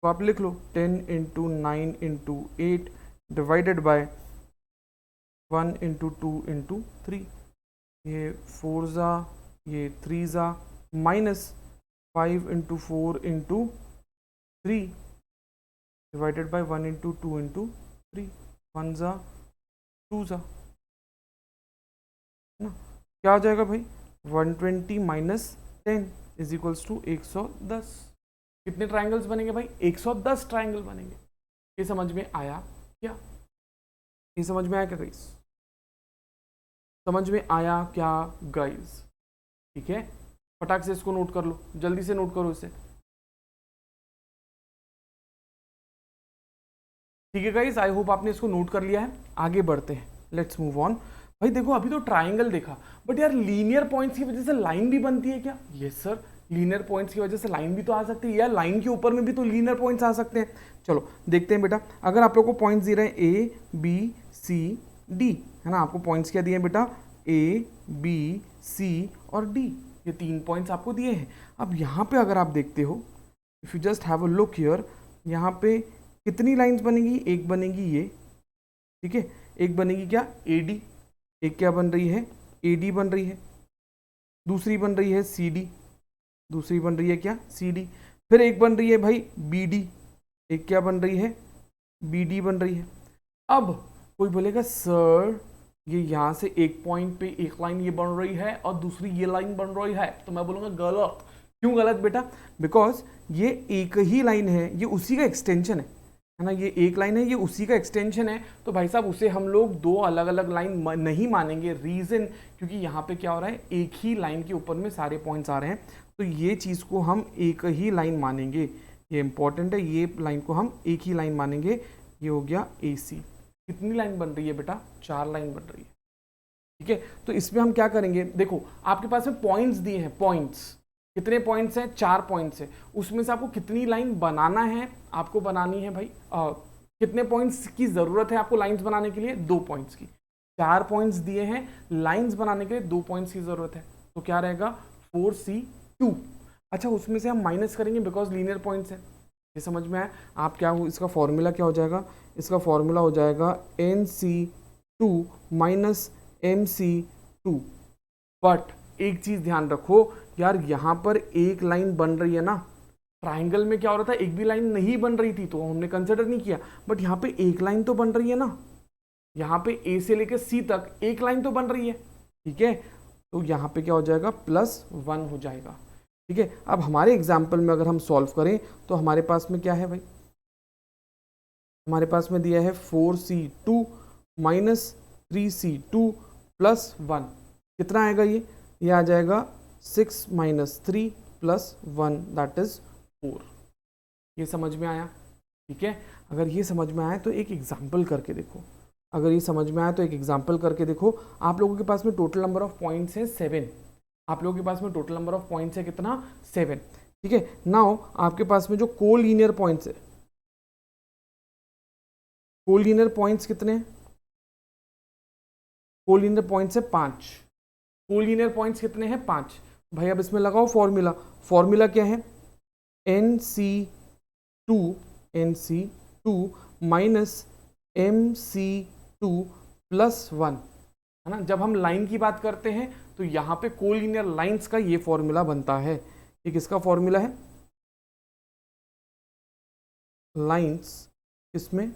तो आप लिख लो 10 × 9 × 8 डिवाइडेड बाय 1 × 2 × 3। ये 4 ज़ा, ये 3 ज़ा, minus 5 into 4 into 3 divided by 1 into 2 into 3, 1 ज़ा 2 ज़ा, ना क्या हो जाएगा भाई 120 माइनस 10 इज इक्वल्स टू 110। कितने ट्राइंगल्स बनेंगे भाई 110 ट्राइंगल बनेंगे। ये समझ में आया क्या? ये समझ में आया क्या गाइस? समझ में आया क्या गाइस? ठीक है, फटाक से इसको नोट कर लो, जल्दी से नोट करो इसे। ठीक है गाइस, आई होप आपने इसको नोट कर लिया है। आगे बढ़ते हैं, लेट्स मूव ऑन। भाई देखो अभी तो ट्राइंगल देखा, बट यार लीनियर पॉइंट्स की वजह से लाइन भी बनती है क्या? यस सर, लीनियर पॉइंट्स की वजह से लाइन भी तो आ सकती है यार, लाइन के ऊपर में भी तो लीनियर पॉइंट्स आ सकते हैं। चलो देखते हैं बेटा, अगर आप लोग को पॉइंट्स दे रहे हैं ए बी सी डी, है ना, आपको पॉइंट्स क्या दिए हैं बेटा, ए बी सी और डी, ये 3 पॉइंट्स आपको दिए हैं। अब यहाँ पे अगर आप देखते हो, if you just have a look here, यहाँ पे कितनी लाइंस बनेगी? एक बनेगी ये, ठीक है, एक बनेगी क्या ए डी, एक क्या बन रही है ए डी बन रही है, दूसरी बन रही है सी डी, दूसरी बन रही है क्या सी डी, फिर एक बन रही है भाई बी डी, एक क्या बन रही है बी डी बन रही है। अब कोई बोलेगा सर ये यहाँ से एक पॉइंट पे एक लाइन ये बन रही है और दूसरी ये लाइन बन रही है, तो मैं बोलूँगा गलत। क्यों गलत बेटा? बिकॉज ये एक ही लाइन है, ये उसी का एक्सटेंशन है ना, ये एक लाइन है, ये उसी का एक्सटेंशन है, तो भाई साहब उसे हम लोग दो अलग अलग लाइन नहीं मानेंगे। रीजन क्योंकि यहाँ पे क्या हो रहा है, एक ही लाइन के ऊपर में सारे पॉइंट्स आ रहे हैं, तो ये चीज़ को हम एक ही लाइन मानेंगे। ये इंपॉर्टेंट है, ये लाइन को हम एक ही लाइन मानेंगे। ये हो गया ए सी। कितनी लाइन बन रही है बेटा? 4 लाइन बन रही है। ठीक है, तो इसमें हम क्या करेंगे, देखो आपके पास में पॉइंट्स दिए हैं, पॉइंट्स कितने पॉइंट्स हैं? 4 पॉइंट्स है, उसमें से आपको कितनी लाइन बनाना है? आपको बनानी है भाई कितने पॉइंट्स की जरूरत है आपको लाइंस बनाने के लिए? 2 पॉइंट्स की। 4 पॉइंट्स दिए हैं, लाइंस बनाने के लिए 2 पॉइंट्स की जरूरत है, तो क्या रहेगा 4C2। अच्छा, उसमें से हम माइनस करेंगे बिकॉज लीनियर पॉइंट्स है। ये समझ में आया? आप क्या हो, इसका फॉर्मूला क्या हो जाएगा? इसका फॉर्मूला हो जाएगा NC2 माइनस MC2। बट एक चीज ध्यान रखो यार, यहाँ पर एक लाइन बन रही है ना, ट्राइंगल में क्या हो रहा था, एक भी लाइन नहीं बन रही थी तो हमने कंसिडर नहीं किया, बट यहाँ पे एक लाइन तो बन रही है ना, यहाँ पे ए से लेकर सी तक एक लाइन तो बन रही है। ठीक है, तो यहाँ पे क्या हो जाएगा, +1 हो जाएगा। ठीक है, अब हमारे एग्जाम्पल में अगर हम सॉल्व करें तो हमारे पास में क्या है भाई, हमारे पास में दिया है 4C2 माइनस 3C2 +1, कितना आएगा ये आ जाएगा 6 माइनस 3 +1 दैट इज 4। ये समझ में आया? ठीक है, अगर ये समझ में आया तो एक एग्जाम्पल करके देखो, अगर ये समझ में आया तो एक एग्जाम्पल करके देखो। आप लोगों के पास में टोटल नंबर ऑफ पॉइंट्स है 7, आप लोगों के पास में टोटल नंबर ऑफ पॉइंट्स है कितना? 7। ठीक है, नाउ आपके पास में जो कोलीनियर पॉइंट्स है, कोलीनियर पॉइंट्स कितने हैं? कोलीनियर पॉइंट्स है 5। कोलीनियर पॉइंट्स कितने हैं? 5। भाई अब इसमें लगाओ फॉर्मूला, फॉर्मूला क्या है, NC2 माइनस MC2 +1, है ना। जब हम लाइन की बात करते हैं तो यहाँ पे कोलीनियर लाइंस का ये फॉर्मूला बनता है। ये किसका फॉर्मूला है? लाइंस, इसमें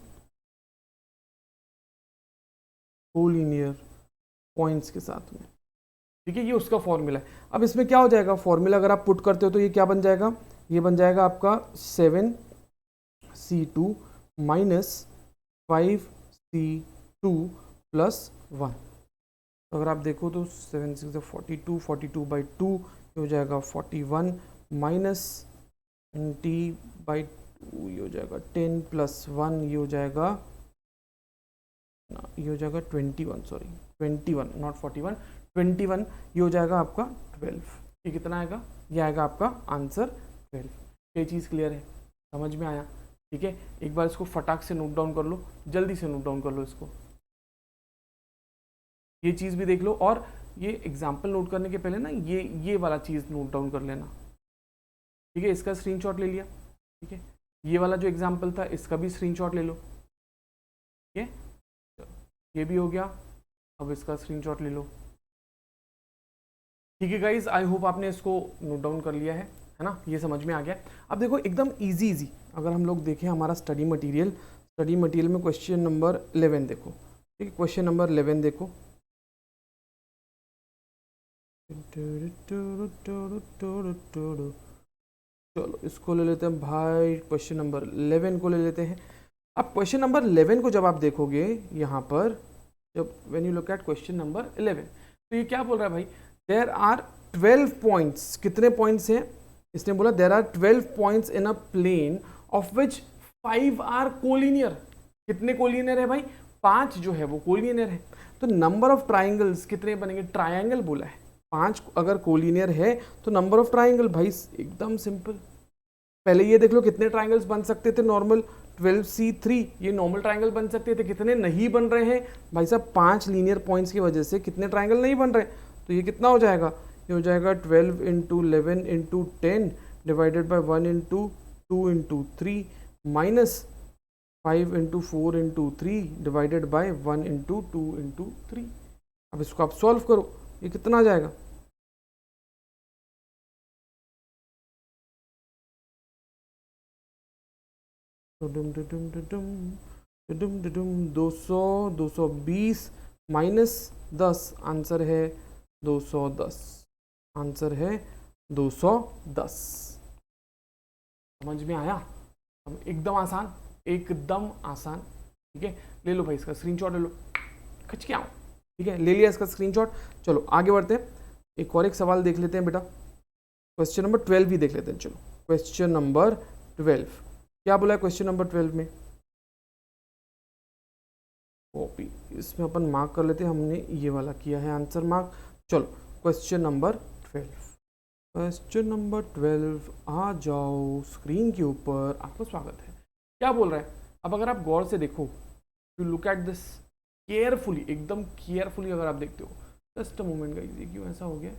कोलीनियर पॉइंट्स के साथ में। ठीक है, ये उसका फॉर्मूला है। अब इसमें क्या हो जाएगा, फॉर्मूला अगर आप पुट करते हो तो ये क्या बन जाएगा, ये बन जाएगा आपका 7C2 माइनस 5C2 +1। तो अगर आप देखो तो 7 6 42, 42/2 ये हो जाएगा 41 माइनस 20/2 ये हो जाएगा 10 +1 ये हो जाएगा, ये हो जाएगा 21, सॉरी 21 नॉट 41, 21 ये हो जाएगा आपका 12। ये कितना आएगा? ये आएगा आपका आंसर 12। ये चीज़ क्लियर है, समझ में आया? ठीक है, एक बार इसको फटाक से नोट डाउन कर लो, जल्दी से नोट डाउन कर लो इसको, ये चीज़ भी देख लो, और ये एग्जाम्पल नोट करने के पहले ना ये वाला चीज़ नोट डाउन कर लेना। ठीक है, इसका स्क्रीनशॉट ले लिया। ठीक है, ये वाला जो एग्जाम्पल था इसका भी स्क्रीनशॉट ले लो। ठीक है, ये भी हो गया, अब इसका स्क्रीनशॉट ले लो। ठीक है गाइज, आई होप आपने इसको नोट डाउन कर लिया है ना, ये समझ में आ गया। अब देखो एकदम इजी इजी अगर हम लोग देखें हमारा स्टडी मटेरियल में क्वेश्चन नंबर 11 देखो, ठीक है, क्वेश्चन नंबर 11 देखो। चलो इसको ले लेते हैं भाई, क्वेश्चन नंबर 11 को ले लेते हैं। अब क्वेश्चन नंबर 11 को जब आप देखोगे यहाँ पर, जब when you look at question number 11, तो ये क्या बोल रहा है भाई, देयर आर 12 पॉइंट्स। कितने पॉइंट्स हैं, इसने बोला there are 12 points in a plane of which 5 are collinear. कितने कोलिनियर है भाई, 5 जो है वो कोलिनियर है। तो नंबर ऑफ ट्राइंगल्स कितने बनेंगे, ट्राइंगल बोला है, 5 अगर कोलिनियर है तो नंबर ऑफ ट्राइंगल भाई एकदम सिंपल। पहले ये देख लो कितने ट्राइंगल्स बन सकते थे नॉर्मल, 12C3 ये नॉर्मल ट्राइंगल बन सकते थे, कितने नहीं बन रहे हैं भाई साहब, 5 लीनियर पॉइंट्स की वजह से कितने ट्राइंगल नहीं बन रहे। तो ये कितना हो जाएगा, ये हो जाएगा 12 into 11 into 10 divided by 1 into 2 into 3 minus 5 into 4 into 3 divided by 1 into 2 into 3। अब इसको आप सॉल्व करो, ये कितना आ जाएगा, डुम 220 माइनस 10, आंसर है 210, आंसर है 210। समझ में आया, एकदम आसान, एकदम आसान। ठीक है, ले लो भाई इसका स्क्रीनशॉट ले लो, खच के आओ। ठीक है, ले लिया इसका स्क्रीनशॉट। चलो आगे बढ़ते हैं, एक और एक सवाल देख लेते हैं बेटा, क्वेश्चन नंबर 12 भी देख लेते हैं। चलो क्वेश्चन नंबर 12 क्या बोला है, क्वेश्चन नंबर 12 में कॉपी, इसमें अपन मार्क कर लेते हैं, हमने ये वाला किया है आंसर मार्क। चलो क्वेश्चन नंबर 12, क्वेश्चन नंबर 12 आ जाओ स्क्रीन के ऊपर, आपका स्वागत है। क्या बोल रहा है, अब अगर आप गौर से देखो, you look at this carefully, एकदम केयरफुली अगर आप देखते हो, जस्ट अ मोमेंट गाइस, ये क्यों ऐसा हो गया,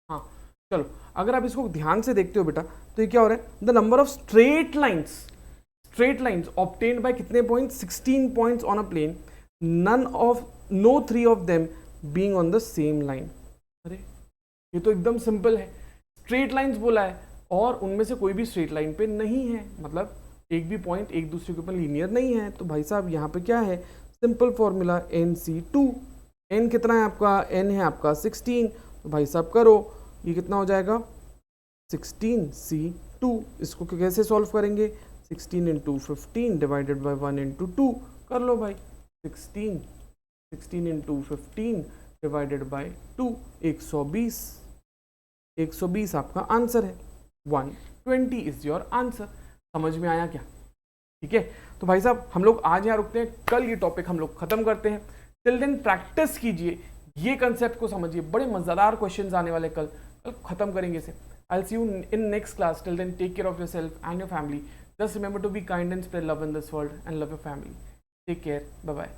हाँ चलो, अगर आप इसको ध्यान से देखते हो बेटा, तो ये क्या हो रहा है, the number of straight lines obtained by कितने points, 16 points on a plane, no 3 of them being on the same line. अरे ये तो एकदम सिंपल है, स्ट्रेट लाइन्स बोला है और उनमें से कोई भी स्ट्रेट लाइन पे नहीं है, मतलब एक भी पॉइंट एक दूसरे के ऊपर लीनियर नहीं है। तो भाई साहब यहाँ पे क्या है, सिंपल फॉर्मूला NC2, n कितना है आपका, n है आपका 16, तो भाई साहब करो, ये कितना हो जाएगा 16C2। इसको कैसे सॉल्व करेंगे, 16 इंटू 15 डिवाइडेड बाई 1 इंटू 2 कर लो भाई, 16 इंटू 15 डिवाइडेड बाई 2, 120 आपका आंसर है, 120 इज योर आंसर। समझ में आया क्या, ठीक है। तो भाई साहब हम लोग आज यहाँ रुकते हैं, कल ये टॉपिक हम लोग खत्म करते हैं। टिल देन प्रैक्टिस कीजिए, ये कंसेप्ट को समझिए, बड़े मजेदार क्वेश्चंस आने वाले, कल खत्म करेंगे इसे। I'll see you in next class. Till then, take care of yourself and your family. Just remember to be kind and spread love in this world and love your family. Take care. Bye bye.